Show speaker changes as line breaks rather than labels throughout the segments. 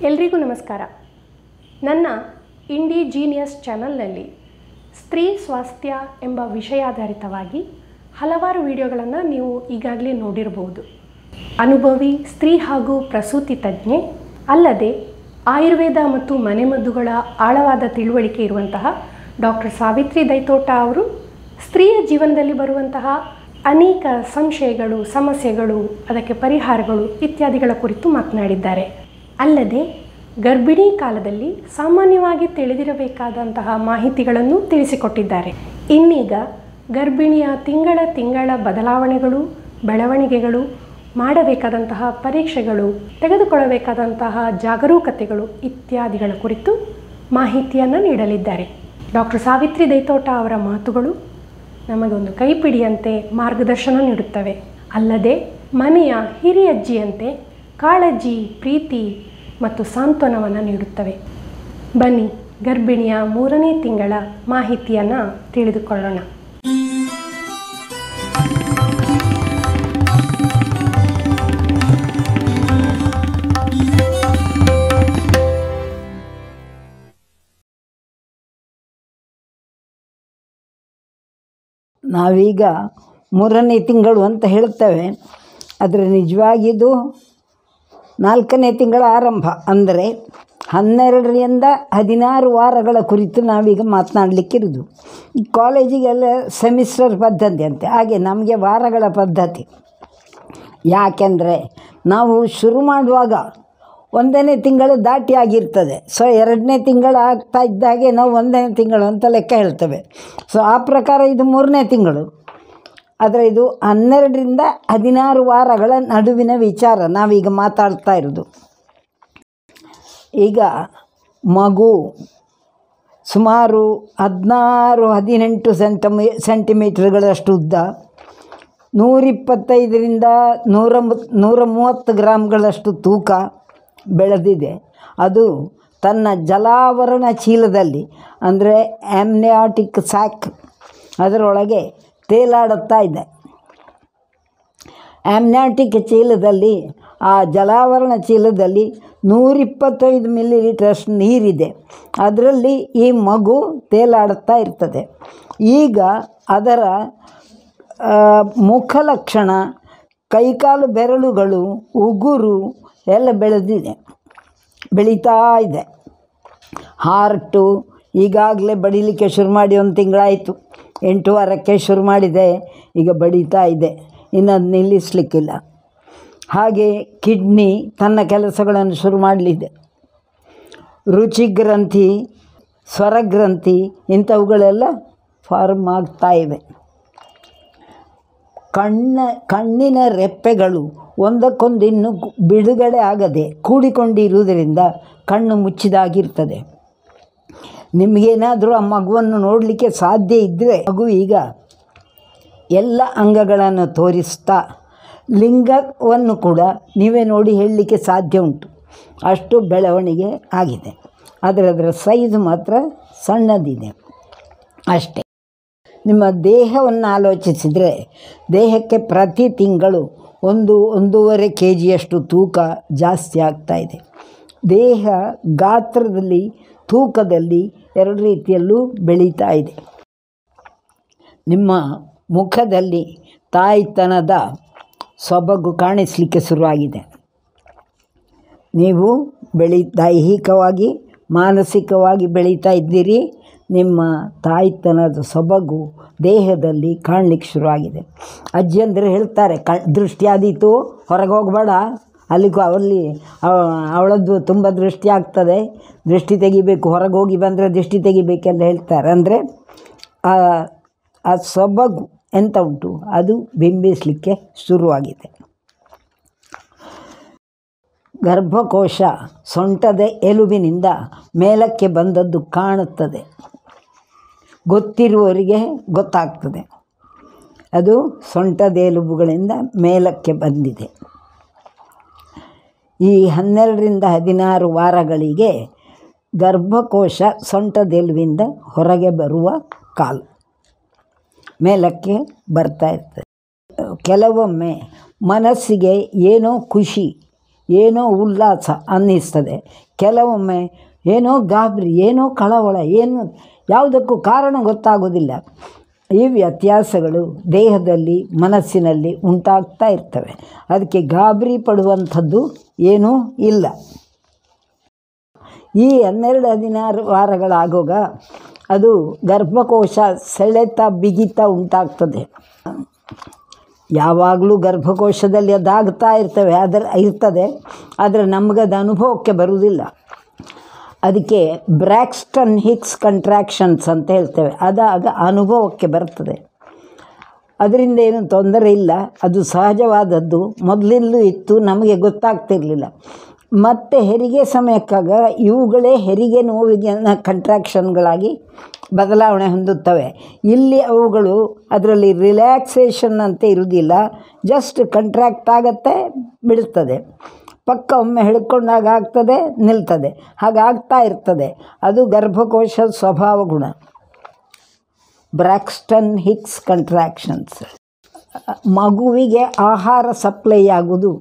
ಎಲ್ರಿಗೂ ನಮಸ್ಕಾರ. ನನ್ನ ಇಂಡಿಜೀನಿಯಸ್ ಚಾನಲ್ನಲ್ಲಿ ಸ್ತ್ರೀ ಸ್ವಾಸ್ಥ್ಯ ಎಂಬ ವಿಷಯಾಧಾರಿತವಾಗಿ ಹಲವಾರು ವಿಡಿಯೋಗಳನ್ನು ನೀವು ಈಗಾಗಲೇ ನೋಡಿರಬಹುದು. ಅನುಭವಿ ಸ್ತ್ರೀ ಹಾಗೂ ಪ್ರಸೂತಿ ತಜ್ಞೆ ಅಲ್ಲದೆ ಆಯುರ್ವೇದ ಮತ್ತು ಮನೆಮದ್ದುಗಳ ಆಳವಾದ ತಿಳುವಳಿಕೆ ಇರುವಂತಹ ಡಾಕ್ಟರ್ ಸಾವಿತ್ರಿ ದೈತೋಟ ಅವರು ಸ್ತ್ರೀಯ ಜೀವನದಲ್ಲಿ ಬರುವಂತಹ ಅನೇಕ ಸಂಶಯಗಳು, ಸಮಸ್ಯೆಗಳು, ಅದಕ್ಕೆ ಪರಿಹಾರಗಳು ಇತ್ಯಾದಿಗಳ ಕುರಿತು ಮಾತನಾಡಿದ್ದಾರೆ. ಅಲ್ಲದೆ ಗರ್ಭಿಣಿ ಕಾಲದಲ್ಲಿ ಸಾಮಾನ್ಯವಾಗಿ ತಿಳಿದಿರಬೇಕಾದಂತಹ ಮಾಹಿತಿಗಳನ್ನು ತಿಳಿಸಿಕೊಟ್ಟಿದ್ದಾರೆ. ಇನ್ನೀಗ ಗರ್ಭಿಣಿಯ ತಿಂಗಳ ಬದಲಾವಣೆಗಳು, ಬೆಳವಣಿಗೆಗಳು, ಮಾಡಬೇಕಾದಂತಹ ಪರೀಕ್ಷೆಗಳು, ತೆಗೆದುಕೊಳ್ಳಬೇಕಾದಂತಹ ಜಾಗರೂಕತೆಗಳು ಇತ್ಯಾದಿಗಳ ಕುರಿತು ಮಾಹಿತಿಯನ್ನು ನೀಡಲಿದ್ದಾರೆ. ಡಾಕ್ಟರ್ ಸಾವಿತ್ರಿ ದೈತೋಟ ಅವರ ಮಾತುಗಳು ನಮಗೊಂದು ಕೈಪಿಡಿಯಂತೆ ಮಾರ್ಗದರ್ಶನ ನೀಡುತ್ತವೆ. ಅಲ್ಲದೆ ಮನೆಯ ಹಿರಿಯಜ್ಜಿಯಂತೆ ಕಾಳಜಿ, ಪ್ರೀತಿ ಮತ್ತು ಸಾಂತ್ವನವನ್ನು ನೀಡುತ್ತವೆ. ಬನ್ನಿ, ಗರ್ಭಿಣಿಯ 3ನೇ ತಿಂಗಳ ಮಾಹಿತಿಯನ್ನು ತಿಳಿದುಕೊಳ್ಳೋಣ.
ನಾವೀಗ 3ನೇ ತಿಂಗಳು ಅಂತ ಹೇಳ್ತೇವೆ, ಆದರೆ ನಿಜವಾಗಿದು 4ನೇ ತಿಂಗಳ ಆರಂಭ. ಅಂದರೆ 12ರಿಂದ 16 ವಾರಗಳ ಕುರಿತು ನಾವೀಗ ಮಾತನಾಡಲಿಕ್ಕಿರೋದು. ಈ ಕಾಲೇಜಿಗೆಲ್ಲ ಸೆಮಿಸ್ಟರ್ ಪದ್ಧತಿ ಅಂತೆ, ಹಾಗೆ ನಮಗೆ ವಾರಗಳ ಪದ್ಧತಿ. ಯಾಕೆಂದರೆ ನಾವು ಶುರು ಮಾಡುವಾಗ 1ನೇ ತಿಂಗಳು ದಾಟಿ ಆಗಿರ್ತದೆ. ಸೊ 2ನೇ ತಿಂಗಳು ಆಗ್ತಾ ಇದ್ದಾಗೆ ನಾವು 1ನೇ ತಿಂಗಳು ಅಂತ ಲೆಕ್ಕ ಹೇಳ್ತೇವೆ. ಸೊ ಆ ಪ್ರಕಾರ ಇದು 3ನೇ ತಿಂಗಳು. ಆದರೆ ಇದು 12ರಿಂದ 16 ವಾರಗಳ ನಡುವಿನ ವಿಚಾರ ನಾವೀಗ ಮಾತಾಡ್ತಾ ಇರೋದು. ಈಗ ಮಗು ಸುಮಾರು 16-18 ಸೆಂಟಿಮೀಟರ್ಗಳಷ್ಟು ಉದ್ದ, 125ರಿಂದ 130 ಗ್ರಾಮ್ಗಳಷ್ಟು ತೂಕ ಬೆಳೆದಿದೆ. ಅದು ತನ್ನ ಜಲಾವರಣ ಚೀಲದಲ್ಲಿ, ಅಂದರೆ ಆಮ್ನಿಯಾಟಿಕ್ ಸ್ಯಾಕ್, ಅದರೊಳಗೆ ತೇಲಾಡುತ್ತಾ ಇದೆ. ಆಮ್ನಿಯಾಟಿಕ್ ಚೀಲದಲ್ಲಿ, ಆ ಜಲಾವರಣ ಚೀಲದಲ್ಲಿ 125 ಮಿಲಿಲೀಟರ್ಷ್ಟು ನೀರಿದೆ. ಅದರಲ್ಲಿ ಈ ಮಗು ತೇಲಾಡುತ್ತಾ ಇರ್ತದೆ. ಈಗ ಅದರ ಮುಖ ಲಕ್ಷಣ, ಕೈಕಾಲು ಬೆರಳುಗಳು, ಉಗುರು ಎಲ್ಲ ಬೆಳೀತಾ ಇದೆ. ಹಾರ್ಟು ಈಗಾಗಲೇ ಬಡಿಲಿಕ್ಕೆ ಶುರು ಮಾಡಿ 1 ತಿಂಗಳಾಯಿತು. 8 ವಾರಕ್ಕೆ ಶುರು ಮಾಡಿದೆ, ಈಗ ಬಡಿತಾ ಇದೆ, ಇನ್ನು ಅದು ನಿಲ್ಲಿಸಲಿಕ್ಕಿಲ್ಲ. ಹಾಗೆ ಕಿಡ್ನಿ ತನ್ನ ಕೆಲಸಗಳನ್ನು ಶುರು ಮಾಡಲಿದೆ. ರುಚಿಗ್ರಂಥಿ, ಸ್ವರಗ್ರಂಥಿ ಇಂಥವುಗಳೆಲ್ಲ ಫಾರ್ಮ್ ಆಗ್ತಾ ಇವೆ. ಕಣ್ಣಿನ ರೆಪ್ಪೆಗಳು ಒಂದಕ್ಕೊಂದು ಇನ್ನೂ ಬಿಡುಗಡೆ ಆಗದೆ ಕೂಡಿಕೊಂಡಿರುವುದರಿಂದ ಕಣ್ಣು ಮುಚ್ಚಿದಾಗಿರ್ತದೆ. ನಿಮಗೇನಾದರೂ ಆ ಮಗುವನ್ನು ನೋಡಲಿಕ್ಕೆ ಸಾಧ್ಯ ಇದ್ದರೆ, ಮಗು ಈಗ ಎಲ್ಲ ಅಂಗಗಳನ್ನು ತೋರಿಸ್ತಾ ಲಿಂಗವನ್ನು ಕೂಡ ನೀವೇ ನೋಡಿ ಹೇಳಲಿಕ್ಕೆ ಸಾಧ್ಯ ಉಂಟು. ಅಷ್ಟು ಬೆಳವಣಿಗೆ ಆಗಿದೆ. ಆದರೆ ಅದರ ಸೈಜ್ ಮಾತ್ರ ಸಣ್ಣದಿದೆ ಅಷ್ಟೇ. ನಿಮ್ಮ ದೇಹವನ್ನು ಆಲೋಚಿಸಿದರೆ, ದೇಹಕ್ಕೆ ಪ್ರತಿ ತಿಂಗಳು 1-1.5 kgಯಷ್ಟು ತೂಕ ಜಾಸ್ತಿ ಆಗ್ತಾಯಿದೆ. ದೇಹ ಗಾತ್ರದಲ್ಲಿ, ತೂಕದಲ್ಲಿ 2 ರೀತಿಯಲ್ಲೂ ಬೆಳೀತಾ ಇದೆ. ನಿಮ್ಮ ಮುಖದಲ್ಲಿ ತಾಯ್ತನದ ಸೊಬಗು ಕಾಣಿಸಲಿಕ್ಕೆ ಶುರುವಾಗಿದೆ. ನೀವು ದೈಹಿಕವಾಗಿ, ಮಾನಸಿಕವಾಗಿ ಬೆಳೀತಾ ಇದ್ದೀರಿ. ನಿಮ್ಮ ತಾಯ್ತನದ ಸೊಬಗು ದೇಹದಲ್ಲಿ ಕಾಣಲಿಕ್ಕೆ ಶುರುವಾಗಿದೆ. ಅಜ್ಜಿಯಂದರೆ ಹೇಳ್ತಾರೆ, ದೃಷ್ಟಿ ಆದೀತು, ಹೊರಗೆ ಹೋಗಬೇಡ, ಅಲ್ಲಿ ಅವಳದ್ದು ತುಂಬ ದೃಷ್ಟಿ ಆಗ್ತದೆ, ದೃಷ್ಟಿ ತೆಗಿಬೇಕು, ಹೊರಗೆ ಹೋಗಿ ಬಂದರೆ ದೃಷ್ಟಿ ತೆಗಿಬೇಕೆಲ್ಲ ಹೇಳ್ತಾರೆ. ಅಂದರೆ ಆ ಸೊಬಗು ಎಂತ ಉಂಟು ಅದು ಬಿಂಬಿಸಲಿಕ್ಕೆ ಶುರುವಾಗಿದೆ. ಗರ್ಭಕೋಶ ಸೊಂಟದ ಎಲುಬಿನಿಂದ ಮೇಲಕ್ಕೆ ಬಂದದ್ದು ಕಾಣುತ್ತದೆ. ಗೊತ್ತಿರುವವರಿಗೆ ಗೊತ್ತಾಗ್ತದೆ, ಅದು ಸೊಂಟದ ಎಲುಬುಗಳಿಂದ ಮೇಲಕ್ಕೆ ಬಂದಿದೆ. ಈ 12ರಿಂದ 16 ವಾರಗಳಿಗೆ ಗರ್ಭಕೋಶ ಸೊಂಟದೆಲುವಿಂದ ಹೊರಗೆ ಬರುವ ಕಾಲ, ಮೇಲಕ್ಕೆ ಬರ್ತಾ ಇರ್ತದೆ. ಕೆಲವೊಮ್ಮೆ ಮನಸ್ಸಿಗೆ ಏನೋ ಖುಷಿ, ಏನೋ ಉಲ್ಲಾಸ ಅನ್ನಿಸ್ತದೆ, ಕೆಲವೊಮ್ಮೆ ಏನೋ ಗಾಬರಿ, ಏನೋ ಕಳವಳ, ಏನು ಯಾವುದಕ್ಕೂ ಕಾರಣ ಗೊತ್ತಾಗೋದಿಲ್ಲ. ಈ ವ್ಯತ್ಯಾಸಗಳು ದೇಹದಲ್ಲಿ ಮನಸ್ಸಿನಲ್ಲಿ ಉಂಟಾಗ್ತಾ ಇರ್ತವೆ. ಅದಕ್ಕೆ ಗಾಬರಿ ಪಡುವಂಥದ್ದು ಏನೂ ಇಲ್ಲ. ಈ 12-16 ವಾರಗಳಾಗುವಾಗ ಅದು ಗರ್ಭಕೋಶ ಸೆಳೆತ ಬಿಗಿತ ಉಂಟಾಗ್ತದೆ. ಯಾವಾಗಲೂ ಗರ್ಭಕೋಶದಲ್ಲಿ ಅದಾಗ್ತಾ ಇರ್ತದೆ, ಆದರೆ ನಮಗದು ಅನುಭವಕ್ಕೆ ಬರುವುದಿಲ್ಲ. ಅದಕ್ಕೆ ಬ್ರ್ಯಾಕ್ಸ್ಟನ್ ಹಿಕ್ಸ್ ಕಂಟ್ರಾಕ್ಷನ್ಸ್ ಅಂತ ಹೇಳ್ತೇವೆ. ಅದಾಗ ಅನುಭವಕ್ಕೆ ಬರ್ತದೆ. ಅದರಿಂದ ಏನು ತೊಂದರೆ ಇಲ್ಲ, ಅದು ಸಹಜವಾದದ್ದು. ಮೊದಲಿಂದಲೂ ಇತ್ತು, ನಮಗೆ ಗೊತ್ತಾಗ್ತಿರಲಿಲ್ಲ. ಮತ್ತು ಹೆರಿಗೆ ಸಮಯಕ್ಕಾಗ ಇವುಗಳೇ ಹೆರಿಗೆ ನೋವಿಗೆ ಕಂಟ್ರಾಕ್ಷನ್ಗಳಾಗಿ ಬದಲಾವಣೆ ಹೊಂದುತ್ತವೆ. ಇಲ್ಲಿ ಅವುಗಳು ಅದರಲ್ಲಿ ರಿಲ್ಯಾಕ್ಸೇಷನ್ ಅಂತ ಇರುವುದಿಲ್ಲ, ಜಸ್ಟ್ ಕಂಟ್ರಾಕ್ಟ್ ಆಗುತ್ತೆ, ಬಿಡುತ್ತದೆ. ಪಕ್ಕ ಒಮ್ಮೆ ಹಿಡ್ಕೊಂಡಾಗ ಆಗ್ತದೆ, ನಿಲ್ತದೆ, ಹಾಗಾಗ್ತಾ ಇರ್ತದೆ. ಅದು ಗರ್ಭಕೋಶ ಸ್ವಭಾವ ಗುಣ, ಬ್ರ್ಯಾಕ್ಸ್ಟನ್ ಹಿಕ್ಸ್ ಕಂಟ್ರಾಕ್ಷನ್ಸ್. ಮಗುವಿಗೆ ಆಹಾರ ಸಪ್ಲೈ ಆಗುವುದು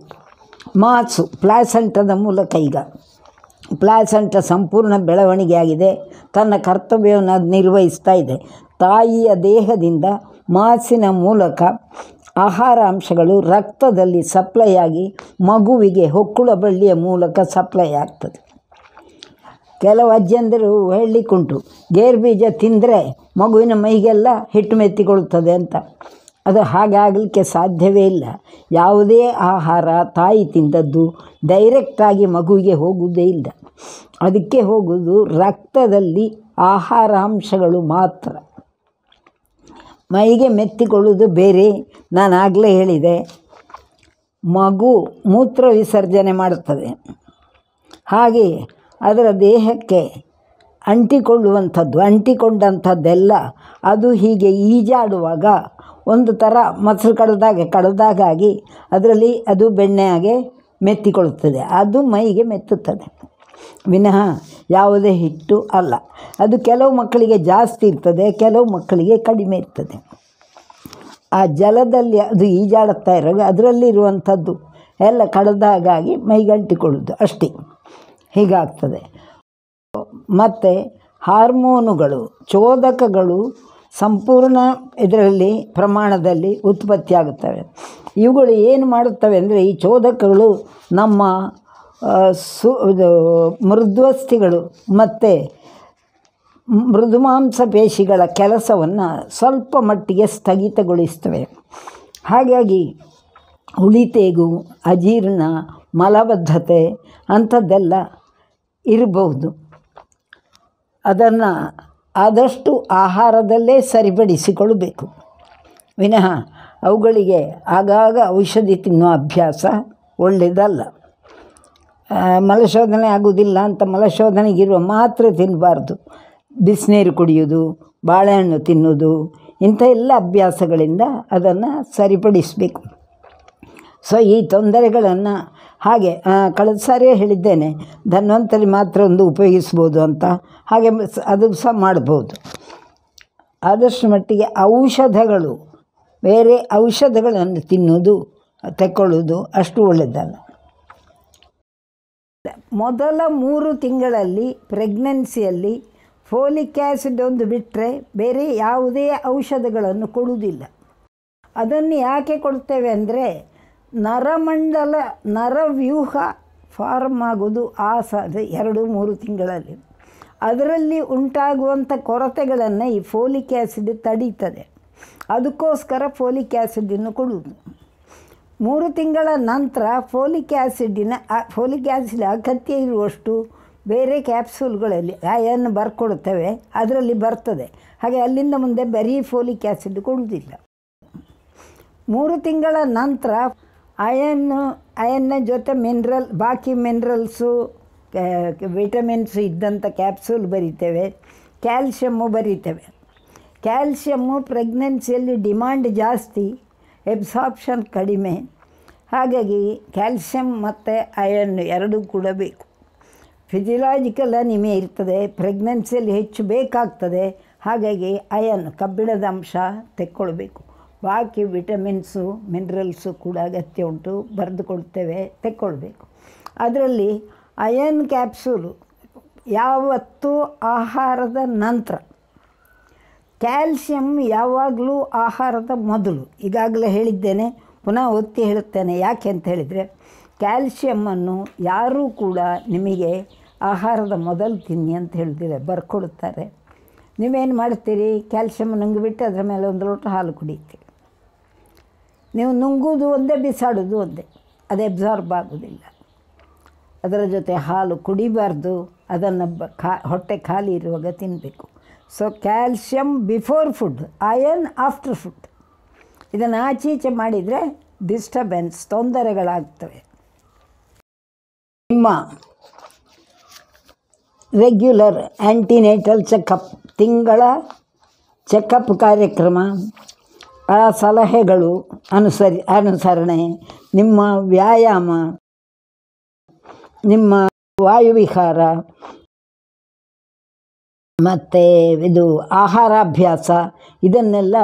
ಮಾಸು ಪ್ಲಾಸೆಂಟದ ಮೂಲಕ. ಈಗ ಪ್ಲಾಸೆಂಟ ಸಂಪೂರ್ಣ ಬೆಳವಣಿಗೆ ಆಗಿದೆ, ತನ್ನ ಕರ್ತವ್ಯವನ್ನು ಅದು ನಿರ್ವಹಿಸ್ತಾ ಇದೆ. ತಾಯಿಯ ದೇಹದಿಂದ ಮಾಸಿನ ಮೂಲಕ ಆಹಾರ ಅಂಶಗಳು ರಕ್ತದಲ್ಲಿ ಸಪ್ಲೈ ಆಗಿ ಮಗುವಿಗೆ ಹೊಕ್ಕುಳ ಬಳ್ಳಿಯ ಮೂಲಕ ಸಪ್ಲೈ ಆಗ್ತದೆ. ಕೆಲವು ಅಜ್ಜಂದಿರು ಹೇಳಲಿಕ್ಕುಂಟು, ಗೇರು ಬೀಜ ತಿಂದರೆ ಮಗುವಿನ ಮೈಗೆಲ್ಲ ಹಿಟ್ಟು ಮೆತ್ತಿಕೊಳ್ತದೆ ಅಂತ. ಅದು ಹಾಗಾಗಲಿಕ್ಕೆ ಸಾಧ್ಯವೇ ಇಲ್ಲ. ಯಾವುದೇ ಆಹಾರ ತಾಯಿ ತಿಂದದ್ದು ಡೈರೆಕ್ಟಾಗಿ ಮಗುವಿಗೆ ಹೋಗುವುದೇ ಇಲ್ಲ. ಅದಕ್ಕೆ ಹೋಗುವುದು ರಕ್ತದಲ್ಲಿ ಆಹಾರಾಂಶಗಳು ಮಾತ್ರ. ಮೈಗೆ ಮೆತ್ತಿಕೊಳ್ಳುವುದು ಬೇರೆ. ನಾನು ಆಗಲೇ ಹೇಳಿದೆ, ಮಗು ಮೂತ್ರ ವಿಸರ್ಜನೆ ಮಾಡುತ್ತದೆ, ಹಾಗೆ ಅದರ ದೇಹಕ್ಕೆ ಅಂಟಿಕೊಂಡಂಥದ್ದೆಲ್ಲ ಅದು ಹೀಗೆ ಈಜಾಡುವಾಗ ಒಂದು ಥರ ಮೊಸರು ಕಡ್ದಾಗಾಗಿ ಅದರಲ್ಲಿ ಅದು ಬೆಣ್ಣೆಯಾಗೆ ಮೆತ್ತಿಕೊಳ್ಳುತ್ತದೆ. ಅದು ಮೈಗೆ ಮೆತ್ತುತ್ತದೆ, ವಿನಃ ಯಾವುದೇ ಹಿಟ್ಟು ಅಲ್ಲ. ಅದು ಕೆಲವು ಮಕ್ಕಳಿಗೆ ಜಾಸ್ತಿ ಇರ್ತದೆ, ಕೆಲವು ಮಕ್ಕಳಿಗೆ ಕಡಿಮೆ ಇರ್ತದೆ. ಆ ಜಲದಲ್ಲಿ ಅದು ಈಜಾಡುತ್ತಾ ಇರುವಾಗ ಅದರಲ್ಲಿರುವಂಥದ್ದು ಎಲ್ಲ ಕಡ್ದಾಗಾಗಿ ಮೈಗಂಟಿಕೊಳ್ಳುವುದು ಅಷ್ಟೇ, ಹೀಗಾಗ್ತದೆ. ಮತ್ತು ಹಾರ್ಮೋನುಗಳು, ಚೋದಕಗಳು ಸಂಪೂರ್ಣ ಇದರಲ್ಲಿ ಪ್ರಮಾಣದಲ್ಲಿ ಉತ್ಪತ್ತಿಯಾಗುತ್ತವೆ. ಇವುಗಳು ಏನು ಮಾಡುತ್ತವೆ ಅಂದರೆ, ಈ ಚೋದಕಗಳು ನಮ್ಮ ಮೃದ್ವಸ್ಥಿಗಳು ಮತ್ತು ಮೃದುಮಾಂಸ ಪೇಶಿಗಳ ಕೆಲಸವನ್ನು ಸ್ವಲ್ಪ ಮಟ್ಟಿಗೆ ಸ್ಥಗಿತಗೊಳಿಸ್ತವೆ. ಹಾಗಾಗಿ ಉಳಿತೇಗು, ಅಜೀರ್ಣ, ಮಲಬದ್ಧತೆ ಅಂಥದ್ದೆಲ್ಲ ಇರಬಹುದು. ಅದನ್ನು ಆದಷ್ಟು ಆಹಾರದಲ್ಲೇ ಸರಿಪಡಿಸಿಕೊಳ್ಳಬೇಕು, ವಿನಃ ಅವುಗಳಿಗೆ ಆಗಾಗ ಔಷಧಿ ತಿನ್ನುವ ಅಭ್ಯಾಸ ಒಳ್ಳೆಯದಲ್ಲ. ಮಲಶೋಧನೆ ಆಗುವುದಿಲ್ಲ ಅಂತ ಮಲಶೋಧನೆಗಿರುವ ಮಾತ್ರೆ ತಿನ್ನಬಾರ್ದು. ಬಿಸಿನೀರು ಕುಡಿಯೋದು, ಬಾಳೆಹಣ್ಣು ತಿನ್ನೋದು, ಇಂಥ ಎಲ್ಲ ಅಭ್ಯಾಸಗಳಿಂದ ಅದನ್ನು ಸರಿಪಡಿಸಬೇಕು. ಸೊ ಈ ತೊಂದರೆಗಳನ್ನು ಹಾಗೆ ಕಳೆದ ಸಾರಿಯೇ ಹೇಳಿದ್ದೇನೆ, ಧನ್ವಂತರಿ ಮಾತ್ರ ಒಂದು ಉಪಯೋಗಿಸ್ಬೋದು ಅಂತ. ಹಾಗೆ ಅದು ಸಹ ಮಾಡ್ಬೋದು. ಆದಷ್ಟು ಮಟ್ಟಿಗೆ ಔಷಧಗಳು, ಬೇರೆ ಔಷಧಗಳನ್ನು ತಿನ್ನೋದು, ತೆಕ್ಕೊಳ್ಳೋದು ಅಷ್ಟು ಒಳ್ಳೆಯದಲ್ಲ. ಮೊದಲ 3 ತಿಂಗಳಲ್ಲಿ ಪ್ರೆಗ್ನೆನ್ಸಿಯಲ್ಲಿ ಫೋಲಿಕ್ ಆ್ಯಸಿಡ್ ಒಂದು ಬಿಟ್ಟರೆ ಬೇರೆ ಯಾವುದೇ ಔಷಧಗಳನ್ನು ಕೊಡುವುದಿಲ್ಲ. ಅದನ್ನು ಯಾಕೆ ಕೊಡ್ತೇವೆ ಅಂದರೆ, ನರಮಂಡಲ ನರವ್ಯೂಹ ಫಾರ್ಮ್ ಆಗೋದು ಆ 2-3 ತಿಂಗಳಲ್ಲಿ. ಅದರಲ್ಲಿ ಉಂಟಾಗುವಂಥ ಕೊರತೆಗಳನ್ನು ಈ ಫೋಲಿಕ್ ಆ್ಯಸಿಡ್ ತಡೀತದೆ. ಅದಕ್ಕೋಸ್ಕರ ಫೋಲಿಕ್ ಆ್ಯಸಿಡನ್ನು ಕೊಡುವುದು. 3 ತಿಂಗಳ ನಂತರ ಫೋಲಿಕ್ ಆ್ಯಸಿಡ್ ಅಗತ್ಯ ಇರುವಷ್ಟು ಬೇರೆ ಕ್ಯಾಪ್ಸೂಲ್ಗಳಲ್ಲಿ ಅಯನ್ ಬರ್ಕೊಡ್ತೇವೆ, ಅದರಲ್ಲಿ ಬರ್ತದೆ. ಹಾಗೆ ಅಲ್ಲಿಂದ ಮುಂದೆ ಬರೀ ಫೋಲಿಕ್ ಆ್ಯಸಿಡ್ ಕೊಡುವುದಿಲ್ಲ. 3 ತಿಂಗಳ ನಂತರ ಅಯನ್ನ ಜೊತೆ ಬಾಕಿ ಮಿನರಲ್ಸು, ವಿಟಮಿನ್ಸು ಇದ್ದಂಥ ಕ್ಯಾಪ್ಸೂಲ್ ಬರೀತೇವೆ. ಕ್ಯಾಲ್ಶಿಯಮ್ಮು ಬರೀತೇವೆ. ಕ್ಯಾಲ್ಶಿಯಮ್ಮು ಪ್ರೆಗ್ನೆನ್ಸಿಯಲ್ಲಿ ಡಿಮಾಂಡ್ ಜಾಸ್ತಿ, ಎಬ್ಸಾರ್ಪ್ಷನ್ ಕಡಿಮೆ. ಹಾಗಾಗಿ ಕ್ಯಾಲ್ಶಿಯಂ ಮತ್ತು ಅಯನ್ ಎರಡೂ ಕೂಡ ಬೇಕು. ಫಿಸಿಯಲಾಜಿಕಲ್ ಅನಿಮಿಯಾ ಇರ್ತದೆ, ಪ್ರೆಗ್ನೆನ್ಸಿಯಲ್ಲಿ ಹೆಚ್ಚು ಬೇಕಾಗ್ತದೆ. ಹಾಗಾಗಿ ಅಯನ್, ಕಬ್ಬಿಣದ ಅಂಶ ತೆಕ್ಕೊಳ್ಬೇಕು. ಬಾಕಿ ವಿಟಮಿನ್ಸು ಮಿನರಲ್ಸು ಕೂಡ ಅಗತ್ಯ ಉಂಟು, ಬರೆದು ಕೊಡ್ತೇವೆ, ತೆಕ್ಕೊಳ್ಬೇಕು. ಅದರಲ್ಲಿ ಅಯನ್ ಕ್ಯಾಪ್ಸೂಲು ಯಾವತ್ತೂ ಆಹಾರದ ನಂತರ, ಕ್ಯಾಲ್ಸಿಯಂ ಯಾವಾಗಲೂ ಆಹಾರದ ಮೊದಲು. ಈಗಾಗಲೇ ಹೇಳಿದ್ದೇನೆ, ಪುನಃ ಒತ್ತಿ ಹೇಳುತ್ತೇನೆ. ಯಾಕೆ ಅಂತ ಹೇಳಿದರೆ, ಕ್ಯಾಲ್ಸಿಯಮ್ಮನ್ನು ಯಾರೂ ಕೂಡ ನಿಮಗೆ ಆಹಾರದ ಮೊದಲು ತಿನ್ನಿ ಅಂತ ಹೇಳಿದ್ರೆ ಬರ್ಕೊಡುತ್ತಾರೆ. ನೀವೇನು ಮಾಡ್ತೀರಿ, ಕ್ಯಾಲ್ಸಿಯಮ್ ನುಂಗಿಬಿಟ್ಟು ಅದರ ಮೇಲೆ ಒಂದು ಲೋಟ ಹಾಲು ಕುಡಿತೀರಿ. ನೀವು ನುಂಗುವುದು ಒಂದೇ, ಬಿಸಾಡೋದು ಒಂದೇ, ಅದು ಅಬ್ಸಾರ್ಬ್ ಆಗೋದಿಲ್ಲ. ಅದರ ಜೊತೆ ಹಾಲು ಕುಡಿಬಾರ್ದು, ಅದನ್ನು ಹೊಟ್ಟೆ ಖಾಲಿ ಇರುವಾಗ ತಿನ್ನಬೇಕು. So calcium before food, iron after food. ಇದನ್ನು ಆಚೀಚೆ ಮಾಡಿದರೆ ಡಿಸ್ಟರ್ಬೆನ್ಸ್, ತೊಂದರೆಗಳಾಗ್ತವೆ. ನಿಮ್ಮ ರೆಗ್ಯುಲರ್ ಆ್ಯಂಟಿನೇಟಲ್ ಚೆಕಪ್, ತಿಂಗಳ ಚೆಕಪ್ ಕಾರ್ಯಕ್ರಮ, ಆ ಸಲಹೆಗಳು ಅನುಸರಣೆ, ನಿಮ್ಮ ವ್ಯಾಯಾಮ, ನಿಮ್ಮ ವಾಯುವಿಹಾರ ಮತ್ತು ಇದು ಆಹಾರಾಭ್ಯಾಸ, ಇದನ್ನೆಲ್ಲ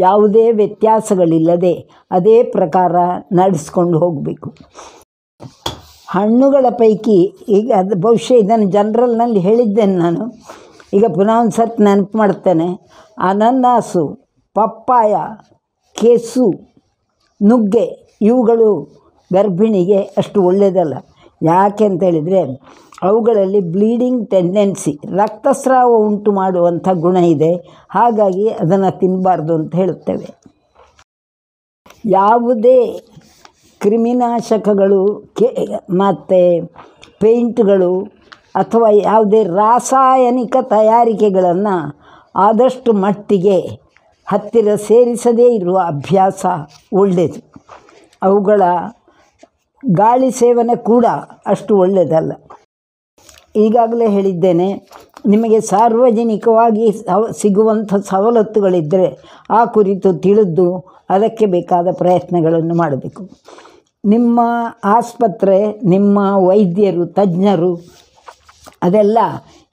ಯಾವುದೇ ವ್ಯತ್ಯಾಸಗಳಿಲ್ಲದೆ ಅದೇ ಪ್ರಕಾರ ನಡೆಸ್ಕೊಂಡು ಹೋಗಬೇಕು. ಹಣ್ಣುಗಳ ಪೈಕಿ ಈಗ ಅದು ಬಹುಶಃ ಇದನ್ನು ಜನರಲ್ನಲ್ಲಿ ಹೇಳಿದ್ದೇನೆ ನಾನು, ಈಗ ಪುನಃ ಒಂದು ಸರ್ತಿ ನೆನಪು ಮಾಡ್ತೇನೆ. ಅನನ್ನಾಸು, ಪಪ್ಪಾಯ, ಕೆಸು, ನುಗ್ಗೆ ಇವುಗಳು ಗರ್ಭಿಣಿಗೆ ಅಷ್ಟು ಒಳ್ಳೆಯದಲ್ಲ. ಯಾಕೆ ಅಂತ ಹೇಳಿದರೆ ಅವುಗಳಲ್ಲಿ ಬ್ಲೀಡಿಂಗ್ ಟೆಂಡೆನ್ಸಿ, ರಕ್ತಸ್ರಾವ ಉಂಟು ಮಾಡುವಂಥ ಗುಣ ಇದೆ. ಹಾಗಾಗಿ ಅದನ್ನು ತಿನ್ನಬಾರ್ದು ಅಂತ ಹೇಳುತ್ತೇವೆ. ಯಾವುದೇ ಕ್ರಿಮಿನಾಶಕಗಳು ಮತ್ತು ಪೇಂಟ್ಗಳು ಅಥವಾ ಯಾವುದೇ ರಾಸಾಯನಿಕ ತಯಾರಿಕೆಗಳನ್ನು ಆದಷ್ಟು ಮಟ್ಟಿಗೆ ಹತ್ತಿರ ಸೇರಿಸದೇ ಇರುವ ಅಭ್ಯಾಸ ಒಳ್ಳೆಯದು. ಅವುಗಳ ಗಾಳಿ ಸೇವನೆ ಕೂಡ ಅಷ್ಟು ಒಳ್ಳೆಯದಲ್ಲ. ಈಗಾಗಲೇ ಹೇಳಿದ್ದೇನೆ, ನಿಮಗೆ ಸಾರ್ವಜನಿಕವಾಗಿ ಸಿಗುವಂಥ ಸವಲತ್ತುಗಳಿದ್ದರೆ ಆ ಕುರಿತು ತಿಳಿದು ಅದಕ್ಕೆ ಬೇಕಾದ ಪ್ರಯತ್ನಗಳನ್ನು ಮಾಡಬೇಕು. ನಿಮ್ಮ ಆಸ್ಪತ್ರೆ, ನಿಮ್ಮ ವೈದ್ಯರು, ತಜ್ಞರು ಅದೆಲ್ಲ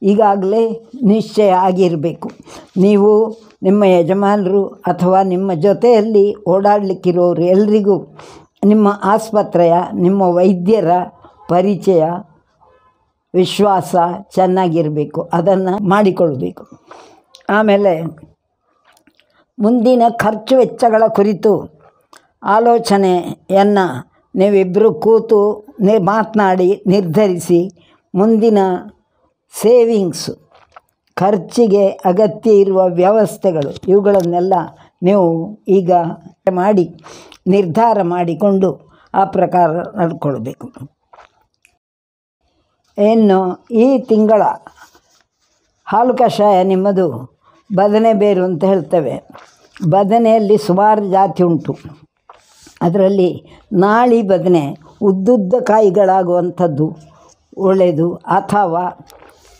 ಈಗಾಗಲೇ ನಿಶ್ಚಯ ಆಗಿರಬೇಕು. ನೀವು ನಿಮ್ಮ ಯಜಮಾನರು ಅಥವಾ ನಿಮ್ಮ ಜೊತೆಯಲ್ಲಿ ಓಡಾಡಲಿಕ್ಕಿರೋರು ಎಲ್ರಿಗೂ ನಿಮ್ಮ ಆಸ್ಪತ್ರೆಯ, ನಿಮ್ಮ ವೈದ್ಯರ ಪರಿಚಯ, ವಿಶ್ವಾಸ ಚೆನ್ನಾಗಿರಬೇಕು. ಅದನ್ನು ಮಾಡಿಕೊಳ್ಬೇಕು. ಆಮೇಲೆ ಮುಂದಿನ ಖರ್ಚು ವೆಚ್ಚಗಳ ಕುರಿತು ಆಲೋಚನೆಯನ್ನು ನೀವಿಬ್ಬರು ಕೂತು ಮಾತನಾಡಿ ನಿರ್ಧರಿಸಿ, ಮುಂದಿನ ಸೇವಿಂಗ್ಸು, ಖರ್ಚಿಗೆ ಅಗತ್ಯ ಇರುವ ವ್ಯವಸ್ಥೆಗಳು, ಇವುಗಳನ್ನೆಲ್ಲ ನೀವು ಈಗ ಮಾಡಿ ನಿರ್ಧಾರ ಮಾಡಿಕೊಂಡು ಆ ಪ್ರಕಾರ ನಡ್ಕೊಳ್ಬೇಕು. ಇನ್ನು ಈ ತಿಂಗಳ ಹಾಲು ಕಷಾಯ ನಿಮ್ಮದು ಬದನೆ ಬೇರು ಅಂತ ಹೇಳ್ತೇವೆ. ಬದನೆಯಲ್ಲಿ ಸುಮಾರು ಜಾತಿ ಉಂಟು. ಅದರಲ್ಲಿ ನಾಳಿ ಬದನೆ, ಉದ್ದುದ್ದ ಕಾಯಿಗಳಾಗುವಂಥದ್ದು ಒಳ್ಳೆಯದು. ಅಥವಾ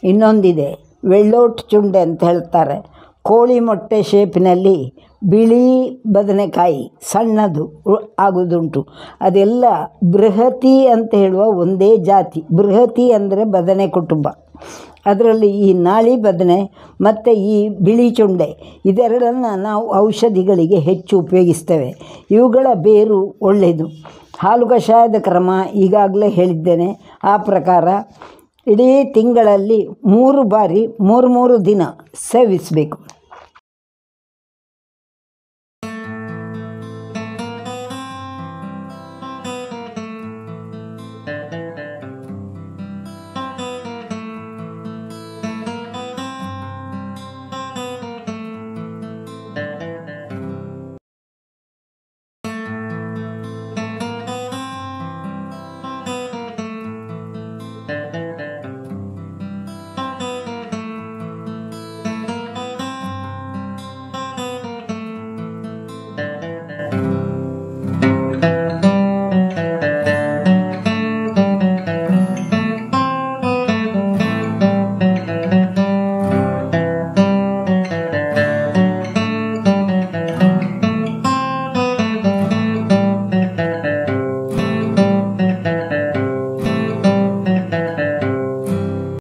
ಇನ್ನೊಂದಿದೆ, ವೆಳ್ಳೋಟ್ ಚುಂಡೆ ಅಂತ ಹೇಳ್ತಾರೆ. ಕೋಳಿ ಮೊಟ್ಟೆ ಶೇಪಿನಲ್ಲಿ ಬಿಳಿ ಬದನೆಕಾಯಿ ಸಣ್ಣದು ಆಗೋದುಂಟು. ಅದೆಲ್ಲ ಬೃಹತಿ ಅಂತ ಹೇಳುವ ಒಂದೇ ಜಾತಿ. ಬೃಹತಿ ಅಂದರೆ ಬದನೆ ಕುಟುಂಬ. ಅದರಲ್ಲಿ ಈ ನಾಳಿ ಬದನೆ ಮತ್ತು ಈ ಬಿಳಿ ಚುಂಡೆ ಇದೆರಡನ್ನು ನಾವು ಔಷಧಿಗಳಿಗೆ ಹೆಚ್ಚು ಉಪಯೋಗಿಸ್ತೇವೆ. ಇವುಗಳ ಬೇರು ಒಳ್ಳೆಯದು. ಹಾಲು ಕಷಾಯದ ಕ್ರಮ ಈಗಾಗಲೇ ಹೇಳಿದ್ದೇನೆ. ಆ ಪ್ರಕಾರ ಇಡೀ ತಿಂಗಳಲ್ಲಿ 3 ಬಾರಿ 3 ದಿನ ಸೇವಿಸಬೇಕು.